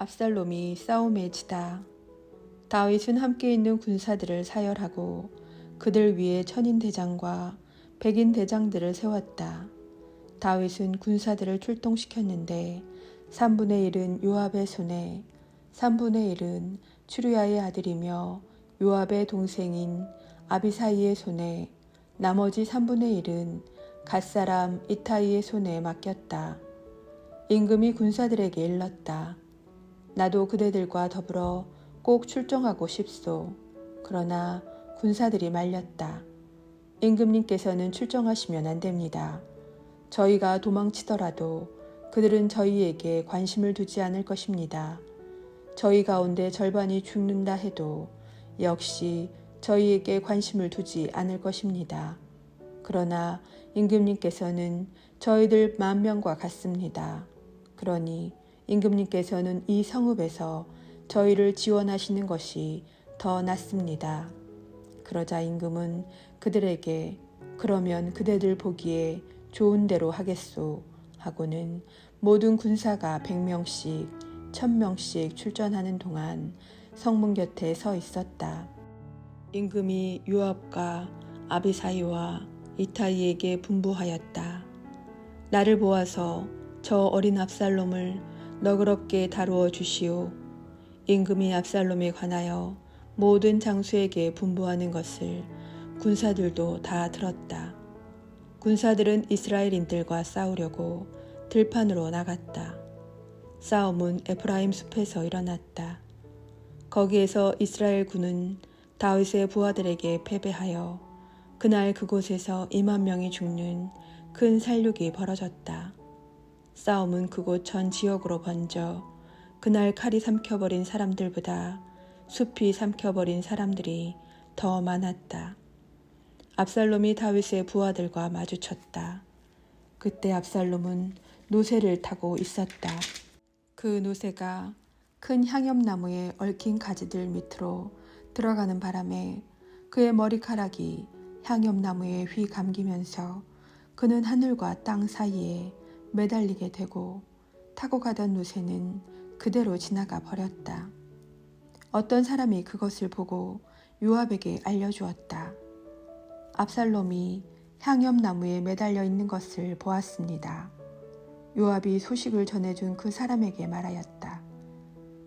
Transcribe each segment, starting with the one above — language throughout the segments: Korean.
압살롬이 싸움에 지다. 다윗은 함께 있는 군사들을 사열하고 그들 위에 천인 대장과 백인 대장들을 세웠다. 다윗은 군사들을 출동시켰는데 3분의 1은 요압의 손에, 3분의 1은 추루야의 아들이며 요압의 동생인 아비사이의 손에, 나머지 3분의 1은 갓사람 이타이의 손에 맡겼다. 임금이 군사들에게 일렀다. 나도 그대들과 더불어 꼭 출정하고 싶소. 그러나 군사들이 말렸다. 임금님께서는 출정하시면 안 됩니다. 저희가 도망치더라도 그들은 저희에게 관심을 두지 않을 것입니다. 저희 가운데 절반이 죽는다 해도 역시 저희에게 관심을 두지 않을 것입니다. 그러나 임금님께서는 저희들 10,000명과 같습니다. 그러니 임금님께서는 이 성읍에서 저희를 지원하시는 것이 더 낫습니다. 그러자 임금은 그들에게 그러면 그대들 보기에 좋은 대로 하겠소 하고는 모든 군사가 100명씩 1000명씩 출전하는 동안 성문 곁에 서 있었다. 임금이 요압과 아비사이와 이타이에게 분부하였다. 나를 보아서 저 어린 압살롬을 너그럽게 다루어 주시오. 임금이 압살롬에 관하여 모든 장수에게 분부하는 것을 군사들도 다 들었다. 군사들은 이스라엘인들과 싸우려고 들판으로 나갔다. 싸움은 에프라임 숲에서 일어났다. 거기에서 이스라엘 군은 다윗의 부하들에게 패배하여 그날 그곳에서 20,000명이 죽는 큰 살육이 벌어졌다. 싸움은 그곳 전 지역으로 번져 그날 칼이 삼켜버린 사람들보다 숲이 삼켜버린 사람들이 더 많았다. 압살롬이 다윗의 부하들과 마주쳤다. 그때 압살롬은 노새를 타고 있었다. 그 노새가 큰 향엽나무에 얽힌 가지들 밑으로 들어가는 바람에 그의 머리카락이 향엽나무에 휘 감기면서 그는 하늘과 땅 사이에 매달리게 되고 타고 가던 노새는 그대로 지나가 버렸다. 어떤 사람이 그것을 보고 요압에게 알려주었다. 압살롬이 향엽나무에 매달려 있는 것을 보았습니다. 요압이 소식을 전해준 그 사람에게 말하였다.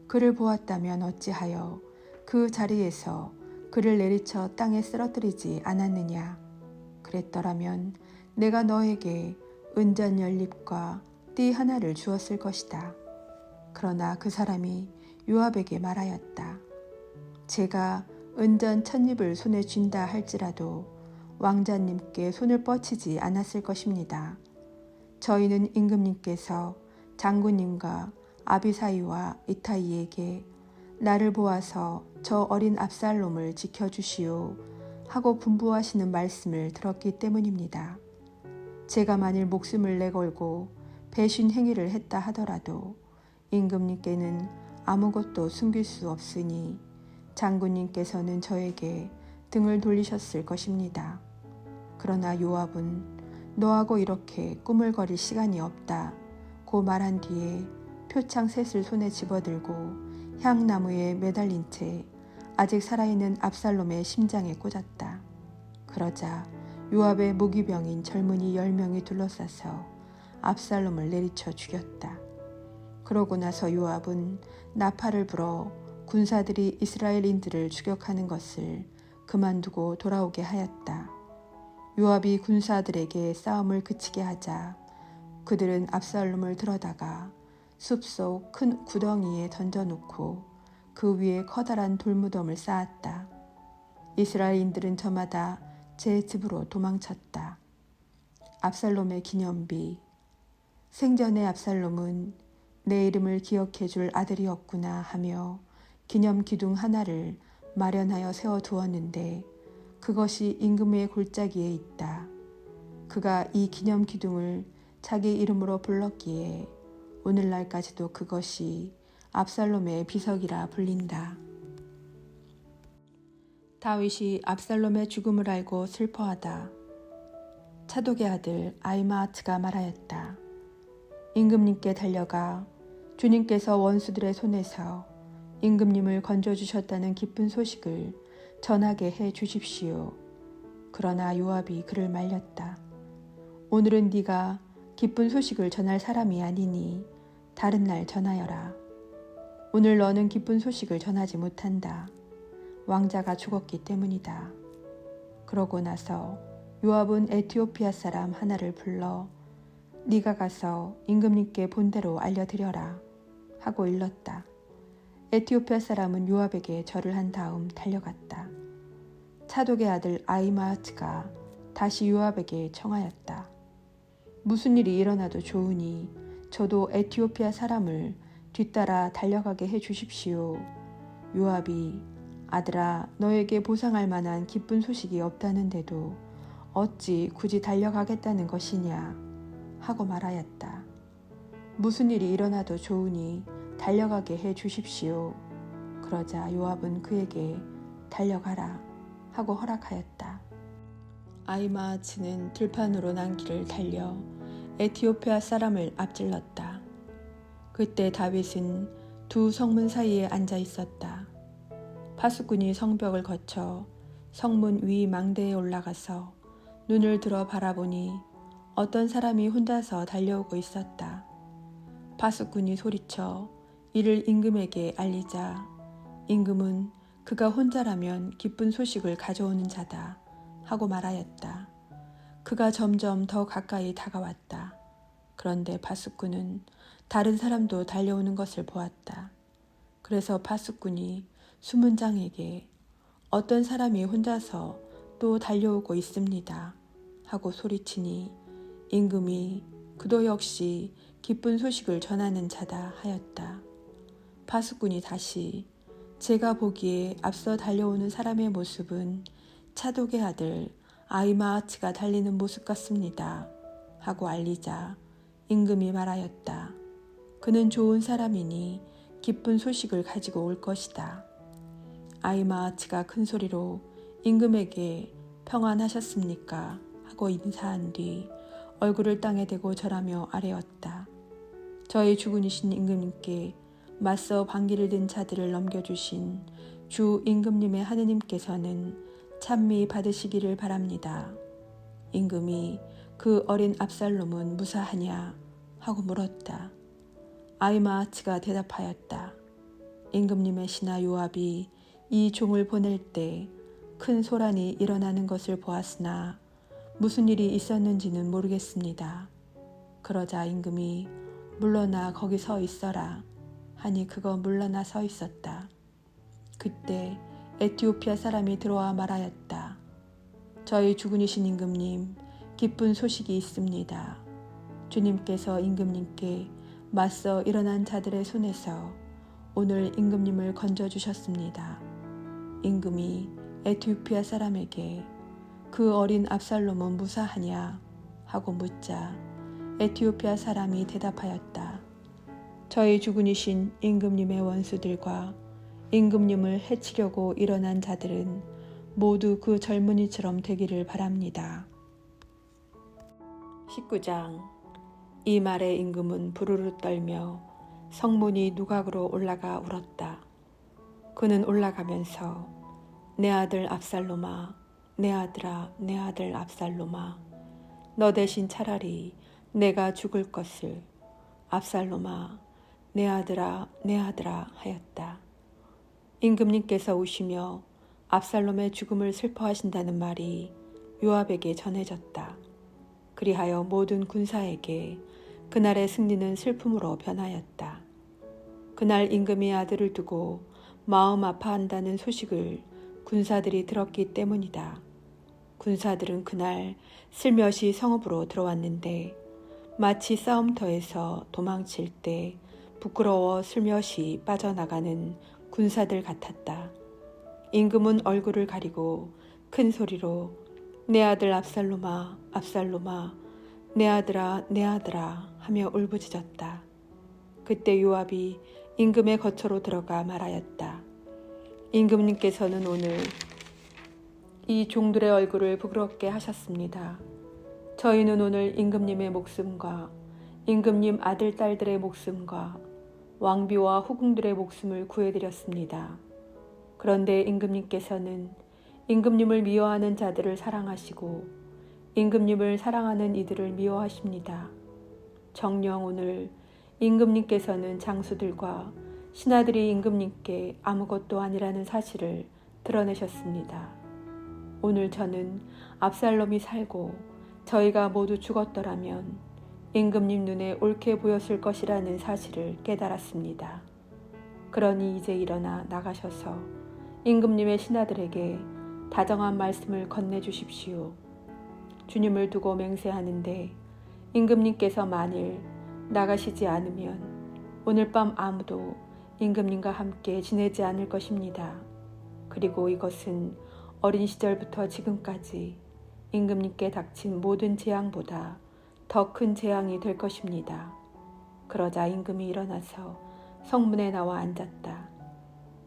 그를 보았다면 어찌하여 그 자리에서 그를 내리쳐 땅에 쓰러뜨리지 않았느냐. 그랬더라면 내가 너에게 은전 10립과 띠 하나를 주었을 것이다. 그러나 그 사람이 요압에게 말하였다. 제가 은전 1000립을 손에 쥔다 할지라도 왕자님께 손을 뻗치지 않았을 것입니다. 저희는 임금님께서 장군님과 아비사이와 이타이에게 나를 보아서 저 어린 압살롬을 지켜주시오 하고 분부하시는 말씀을 들었기 때문입니다. 제가 만일 목숨을 내걸고 배신 행위를 했다 하더라도 임금님께는 아무것도 숨길 수 없으니 장군님께서는 저에게 등을 돌리셨을 것입니다. 그러나 요압은 너하고 이렇게 꾸물거릴 시간이 없다 고 말한 뒤에 표창 셋을 손에 집어들고 향나무에 매달린 채 아직 살아있는 압살롬의 심장에 꽂았다. 그러자 요압의 무기병인 젊은이 10명이 둘러싸서 압살롬을 내리쳐 죽였다. 그러고 나서 요압은 나팔을 불어 군사들이 이스라엘인들을 추격하는 것을 그만두고 돌아오게 하였다. 요압이 군사들에게 싸움을 그치게 하자 그들은 압살롬을 들어다가 숲속 큰 구덩이에 던져놓고 그 위에 커다란 돌무덤을 쌓았다. 이스라엘인들은 저마다 제 집으로 도망쳤다. 압살롬의 기념비. 생전에 압살롬은 내 이름을 기억해 줄 아들이었구나 하며 기념 기둥 하나를 마련하여 세워두었는데 그것이 임금의 골짜기에 있다. 그가 이 기념 기둥을 자기 이름으로 불렀기에 오늘날까지도 그것이 압살롬의 비석이라 불린다. 다윗이 압살롬의 죽음을 알고 슬퍼하다. 차독의 아들 아히마아트가 말하였다. 임금님께 달려가 주님께서 원수들의 손에서 임금님을 건져주셨다는 기쁜 소식을 전하게 해 주십시오. 그러나 요압이 그를 말렸다. 오늘은 네가 기쁜 소식을 전할 사람이 아니니 다른 날 전하여라. 오늘 너는 기쁜 소식을 전하지 못한다. 왕자가 죽었기 때문이다. 그러고 나서 요압은 에티오피아 사람 하나를 불러 네가 가서 임금님께 본대로 알려드려라 하고 일렀다. 에티오피아 사람은 요압에게 절을 한 다음 달려갔다. 차독의 아들 아히마아츠가 다시 요압에게 청하였다. 무슨 일이 일어나도 좋으니 저도 에티오피아 사람을 뒤따라 달려가게 해 주십시오. 요압이 아들아, 너에게 보상할 만한 기쁜 소식이 없다는데도 어찌 굳이 달려가겠다는 것이냐 하고 말하였다. 무슨 일이 일어나도 좋으니 달려가게 해 주십시오. 그러자 요압은 그에게 달려가라 하고 허락하였다. 아히마아츠는 들판으로 난 길을 달려 에티오피아 사람을 앞질렀다. 그때 다윗은 두 성문 사이에 앉아 있었다. 파수꾼이 성벽을 거쳐 성문 위 망대에 올라가서 눈을 들어 바라보니 어떤 사람이 혼자서 달려오고 있었다. 파수꾼이 소리쳐 이를 임금에게 알리자 임금은 그가 혼자라면 기쁜 소식을 가져오는 자다 하고 말하였다. 그가 점점 더 가까이 다가왔다. 그런데 파수꾼은 다른 사람도 달려오는 것을 보았다. 그래서 파수꾼이 수문장에게 어떤 사람이 혼자서 또 달려오고 있습니다 하고 소리치니 임금이 그도 역시 기쁜 소식을 전하는 자다 하였다. 파수꾼이 다시 제가 보기에 앞서 달려오는 사람의 모습은 차독의 아들 아히마아츠가 달리는 모습 같습니다 하고 알리자 임금이 말하였다. 그는 좋은 사람이니 기쁜 소식을 가지고 올 것이다. 아히마아츠가 큰 소리로 임금에게 평안하셨습니까? 하고 인사한 뒤 얼굴을 땅에 대고 절하며 아뢰었다. 저희 주군이신 임금님께 맞서 반기를 든 자들을 넘겨주신 주 임금님의 하느님께서는 찬미 받으시기를 바랍니다. 임금이 그 어린 압살롬은 무사하냐? 하고 물었다. 아히마아츠가 대답하였다. 임금님의 신하 요압이 이 종을 보낼 때 큰 소란이 일어나는 것을 보았으나 무슨 일이 있었는지는 모르겠습니다. 그러자 임금이 물러나 거기 서 있어라 하니 그거 물러나 서 있었다. 그때 에티오피아 사람이 들어와 말하였다. 저희 주군이신 임금님, 기쁜 소식이 있습니다. 주님께서 임금님께 맞서 일어난 자들의 손에서 오늘 임금님을 건져주셨습니다. 임금이 에티오피아 사람에게 그 어린 압살롬은 무사하냐 하고 묻자 에티오피아 사람이 대답하였다. 저희 주군이신 임금님의 원수들과 임금님을 해치려고 일어난 자들은 모두 그 젊은이처럼 되기를 바랍니다. 19장. 이 말에 임금은 부르르 떨며 성문이 누각으로 올라가 울었다. 그는 올라가면서 내 아들 압살롬아, 내 아들아, 내 아들 압살롬아, 너 대신 차라리 내가 죽을 것을 압살롬아, 내 아들아, 내 아들아 하였다. 임금님께서 오시며 압살롬의 죽음을 슬퍼하신다는 말이 요압에게 전해졌다. 그리하여 모든 군사에게 그날의 승리는 슬픔으로 변하였다. 그날 임금의 아들을 두고 마음 아파한다는 소식을 군사들이 들었기 때문이다. 군사들은 그날 슬며시 성읍으로 들어왔는데 마치 싸움터에서 도망칠 때 부끄러워 슬며시 빠져나가는 군사들 같았다. 임금은 얼굴을 가리고 큰 소리로 내 아들 압살롬아, 압살롬아, 내 아들아, 내 아들아 하며 울부짖었다. 그때 요압이 임금의 거처로 들어가 말하였다. 임금님께서는 오늘 이 종들의 얼굴을 부끄럽게 하셨습니다. 저희는 오늘 임금님의 목숨과 임금님 아들, 딸들의 목숨과 왕비와 후궁들의 목숨을 구해드렸습니다. 그런데 임금님께서는 임금님을 미워하는 자들을 사랑하시고 임금님을 사랑하는 이들을 미워하십니다. 정녕 오늘 임금님께서는 장수들과 신하들이 임금님께 아무것도 아니라는 사실을 드러내셨습니다. 오늘 저는 압살롬이 살고 저희가 모두 죽었더라면 임금님 눈에 옳게 보였을 것이라는 사실을 깨달았습니다. 그러니 이제 일어나 나가셔서 임금님의 신하들에게 다정한 말씀을 건네주십시오. 주님을 두고 맹세하는데 임금님께서 만일 나가시지 않으면 오늘 밤 아무도 임금님과 함께 지내지 않을 것입니다. 그리고 이것은 어린 시절부터 지금까지 임금님께 닥친 모든 재앙보다 더 큰 재앙이 될 것입니다. 그러자 임금이 일어나서 성문에 나와 앉았다.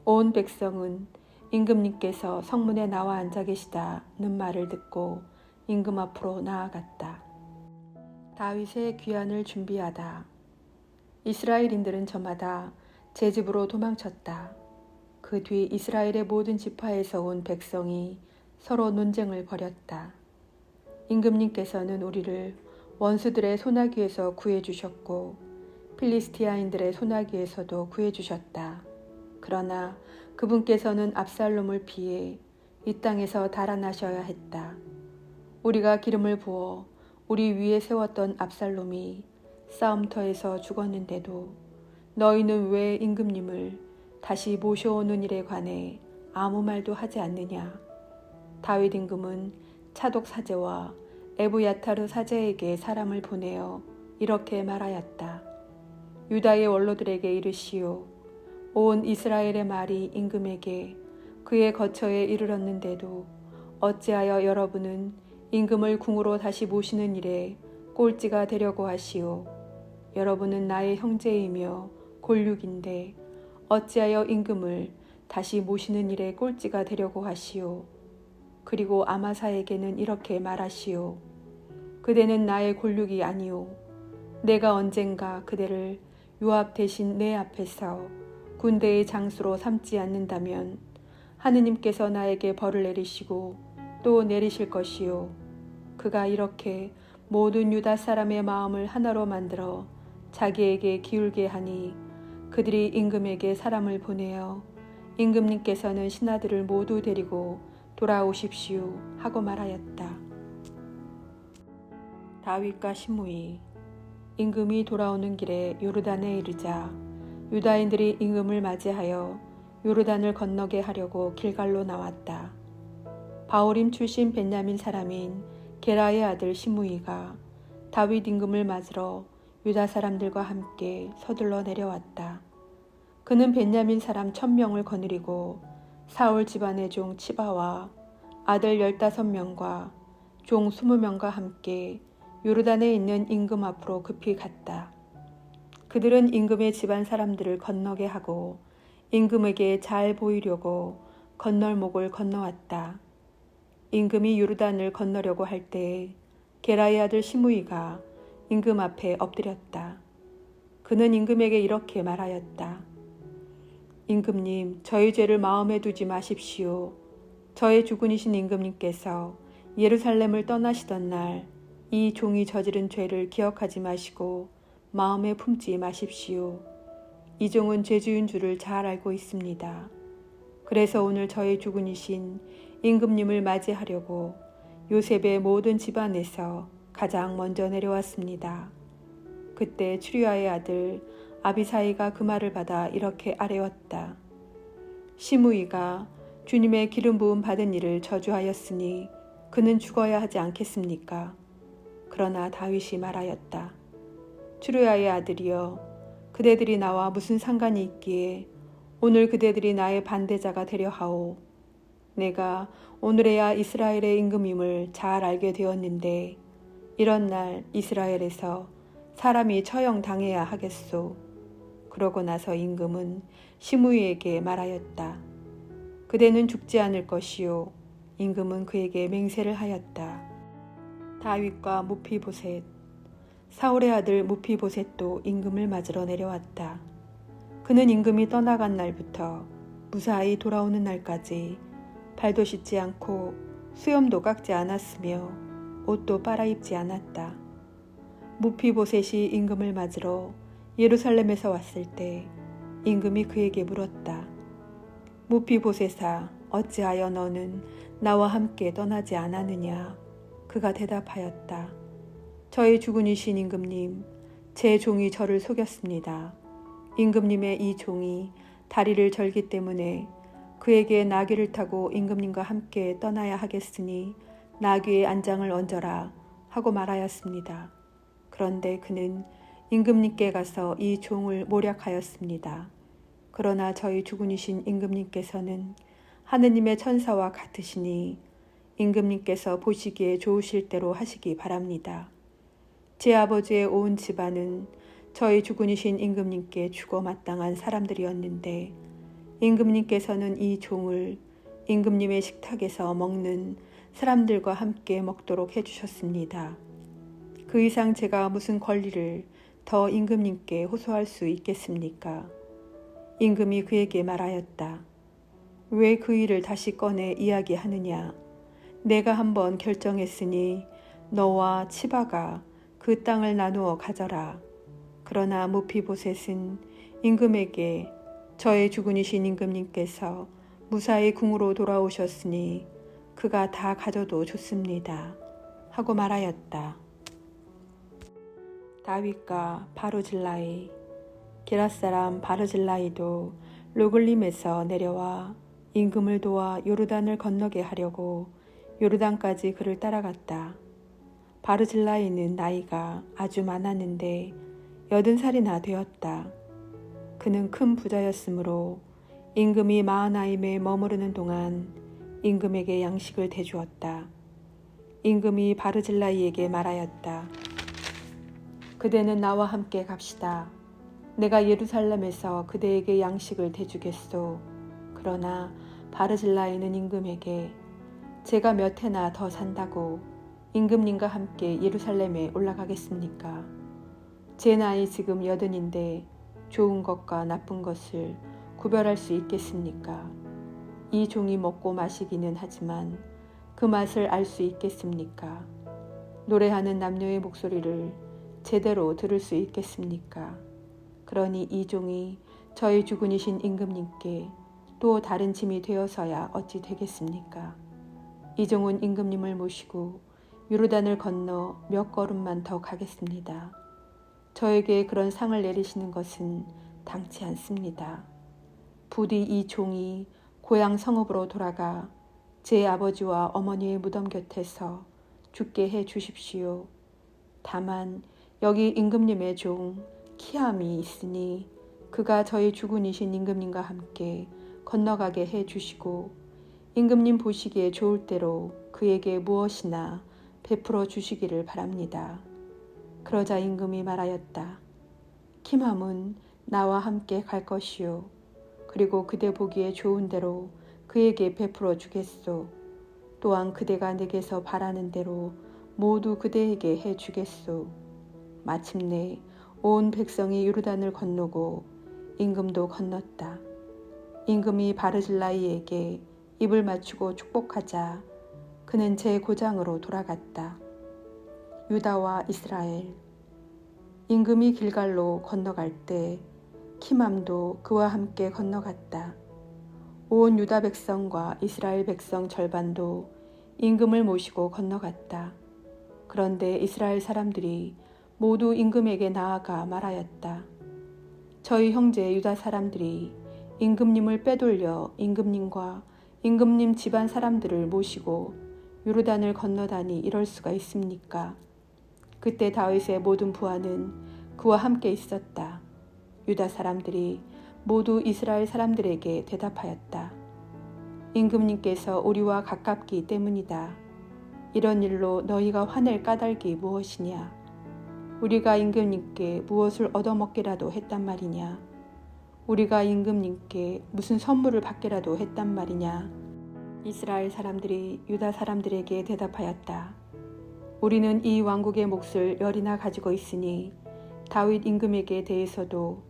온 백성은 임금님께서 성문에 나와 앉아 계시다는 말을 듣고 임금 앞으로 나아갔다. 다윗의 귀환을 준비하다. 이스라엘인들은 저마다 제 집으로 도망쳤다. 그 뒤 이스라엘의 모든 지파에서 온 백성이 서로 논쟁을 벌였다. 임금님께서는 우리를 원수들의 손아귀에서 구해주셨고 필리스티아인들의 손아귀에서도 구해주셨다. 그러나 그분께서는 압살롬을 피해 이 땅에서 달아나셔야 했다. 우리가 기름을 부어 우리 위에 세웠던 압살롬이 싸움터에서 죽었는데도 너희는 왜 임금님을 다시 모셔오는 일에 관해 아무 말도 하지 않느냐. 다윗 임금은 차독 사제와 에브야타르 사제에게 사람을 보내어 이렇게 말하였다. 유다의 원로들에게 이르시오. 온 이스라엘의 말이 임금에게 그의 거처에 이르렀는데도 어찌하여 여러분은 임금을 궁으로 다시 모시는 일에 꼴찌가 되려고 하시오. 여러분은 나의 형제이며 골육인데 어찌하여 임금을 다시 모시는 일에 꼴찌가 되려고 하시오. 그리고 아마사에게는 이렇게 말하시오. 그대는 나의 골육이 아니오. 내가 언젠가 그대를 요압 대신 내 앞에서 군대의 장수로 삼지 않는다면 하느님께서 나에게 벌을 내리시고 또 내리실 것이요. 그가 이렇게 모든 유다 사람의 마음을 하나로 만들어 자기에게 기울게 하니 그들이 임금에게 사람을 보내어 임금님께서는 신하들을 모두 데리고 돌아오십시오 하고 말하였다. 다윗과 시므이. 임금이 돌아오는 길에 요르단에 이르자 유다인들이 임금을 맞이하여 요르단을 건너게 하려고 길갈로 나왔다. 바오림 출신 벤야민 사람인 게라의 아들 시므이가 다윗 임금을 맞으러 유다 사람들과 함께 서둘러 내려왔다. 그는 벤야민 사람 1000명을 거느리고 사울 집안의 종 치바와 아들 15명과 종 20명과 함께 요르단에 있는 임금 앞으로 급히 갔다. 그들은 임금의 집안 사람들을 건너게 하고 임금에게 잘 보이려고 건널목을 건너왔다. 임금이 요르단을 건너려고 할 때에 게라의 아들 시므이가 임금 앞에 엎드렸다. 그는 임금에게 이렇게 말하였다. 임금님, 저희 죄를 마음에 두지 마십시오. 저의 주군이신 임금님께서 예루살렘을 떠나시던 날 이 종이 저지른 죄를 기억하지 마시고 마음에 품지 마십시오. 이 종은 죄주인 줄을 잘 알고 있습니다. 그래서 오늘 저의 주군이신 임금님을 맞이하려고 요셉의 모든 집안에서 가장 먼저 내려왔습니다. 그때 추리아의 아들 아비사이가 그 말을 받아 이렇게 아뢰었다. 시므이가 주님의 기름 부음 받은 이를 저주하였으니 그는 죽어야 하지 않겠습니까? 그러나 다윗이 말하였다. 추루야의 아들이여, 그대들이 나와 무슨 상관이 있기에 오늘 그대들이 나의 반대자가 되려 하오. 내가 오늘에야 이스라엘의 임금임을 잘 알게 되었는데 이런 날 이스라엘에서 사람이 처형당해야 하겠소. 그러고 나서 임금은 시므이에게 말하였다. 그대는 죽지 않을 것이요. 임금은 그에게 맹세를 하였다. 다윗과 무피보셋. 사울의 아들 무피보셋도 임금을 맞으러 내려왔다. 그는 임금이 떠나간 날부터 무사히 돌아오는 날까지 발도 씻지 않고 수염도 깎지 않았으며 옷도 빨아입지 않았다. 무피보셋이 임금을 맞으러 예루살렘에서 왔을 때 임금이 그에게 물었다. 무피보셋아, 어찌하여 너는 나와 함께 떠나지 않았느냐? 그가 대답하였다. 저희 주군이신 임금님, 제 종이 저를 속였습니다. 임금님의 이 종이 다리를 절기 때문에 그에게 나귀를 타고 임금님과 함께 떠나야 하겠으니 나귀의 안장을 얹어라 하고 말하였습니다. 그런데 그는 임금님께 가서 이 종을 모략하였습니다. 그러나 저희 주군이신 임금님께서는 하느님의 천사와 같으시니 임금님께서 보시기에 좋으실 대로 하시기 바랍니다. 제 아버지의 온 집안은 저희 주군이신 임금님께 주고 마땅한 사람들이었는데 임금님께서는 이 종을 임금님의 식탁에서 먹는 사람들과 함께 먹도록 해주셨습니다. 그 이상 제가 무슨 권리를 더 임금님께 호소할 수 있겠습니까? 임금이 그에게 말하였다. 왜 그 일을 다시 꺼내 이야기하느냐? 내가 한번 결정했으니 너와 치바가 그 땅을 나누어 가져라. 그러나 무피보셋은 임금에게 저의 주군이신 임금님께서 무사히 궁으로 돌아오셨으니 그가 다 가져도 좋습니다. 하고 말하였다. 다윗과 바르질라이. 게랏 사람 바르질라이도 로글림에서 내려와 임금을 도와 요르단을 건너게 하려고 요르단까지 그를 따라갔다. 바르질라이는 나이가 아주 많았는데 80살이나 되었다. 그는 큰 부자였으므로 임금이 마하나임에 머무르는 동안 임금에게 양식을 대주었다. 임금이 바르질라이에게 말하였다. 그대는 나와 함께 갑시다. 내가 예루살렘에서 그대에게 양식을 대주겠소. 그러나 바르질라이는 임금에게 제가 몇 해나 더 산다고 임금님과 함께 예루살렘에 올라가겠습니까? 제 나이 지금 80인데 좋은 것과 나쁜 것을 구별할 수 있겠습니까? 이 종이 먹고 마시기는 하지만 그 맛을 알 수 있겠습니까? 노래하는 남녀의 목소리를 제대로 들을 수 있겠습니까? 그러니 이 종이 저희 주군이신 임금님께 또 다른 짐이 되어서야 어찌 되겠습니까? 이 종은 임금님을 모시고 요르단을 건너 몇 걸음만 더 가겠습니다. 저에게 그런 상을 내리시는 것은 당치 않습니다. 부디 이 종이 고향 성읍으로 돌아가 제 아버지와 어머니의 무덤 곁에서 죽게 해 주십시오. 다만 여기 임금님의 종 키함이 있으니 그가 저희 주군이신 임금님과 함께 건너가게 해 주시고 임금님 보시기에 좋을 대로 그에게 무엇이나 베풀어 주시기를 바랍니다. 그러자 임금이 말하였다. 키함은 나와 함께 갈 것이요. 그리고 그대 보기에 좋은 대로 그에게 베풀어 주겠소. 또한 그대가 내게서 바라는 대로 모두 그대에게 해 주겠소. 마침내 온 백성이 요르단을 건너고 임금도 건넜다. 임금이 바르질라이에게 입을 맞추고 축복하자 그는 제 고장으로 돌아갔다. 유다와 이스라엘. 임금이 길갈로 건너갈 때 키맘도 그와 함께 건너갔다. 온 유다 백성과 이스라엘 백성 절반도 임금을 모시고 건너갔다. 그런데 이스라엘 사람들이 모두 임금에게 나아가 말하였다. 저희 형제 유다 사람들이 임금님을 빼돌려 임금님과 임금님 집안 사람들을 모시고 요르단을 건너다니 이럴 수가 있습니까? 그때 다윗의 모든 부하는 그와 함께 있었다. 유다 사람들이 모두 이스라엘 사람들에게 대답하였다. 임금님께서 우리와 가깝기 때문이다. 이런 일로 너희가 화낼 까닭이 무엇이냐? 우리가 임금님께 무엇을 얻어먹기라도 했단 말이냐? 우리가 임금님께 무슨 선물을 받기라도 했단 말이냐? 이스라엘 사람들이 유다 사람들에게 대답하였다. 우리는 이 왕국의 몫을 열이나 가지고 있으니 다윗 임금에게 대해서도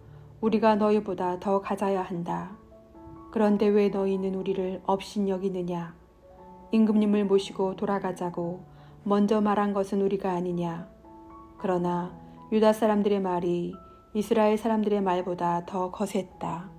우리가 너희보다 더 가져야 한다. 그런데 왜 너희는 우리를 업신여기느냐? 임금님을 모시고 돌아가자고 먼저 말한 것은 우리가 아니냐? 그러나 유다 사람들의 말이 이스라엘 사람들의 말보다 더 거셌다.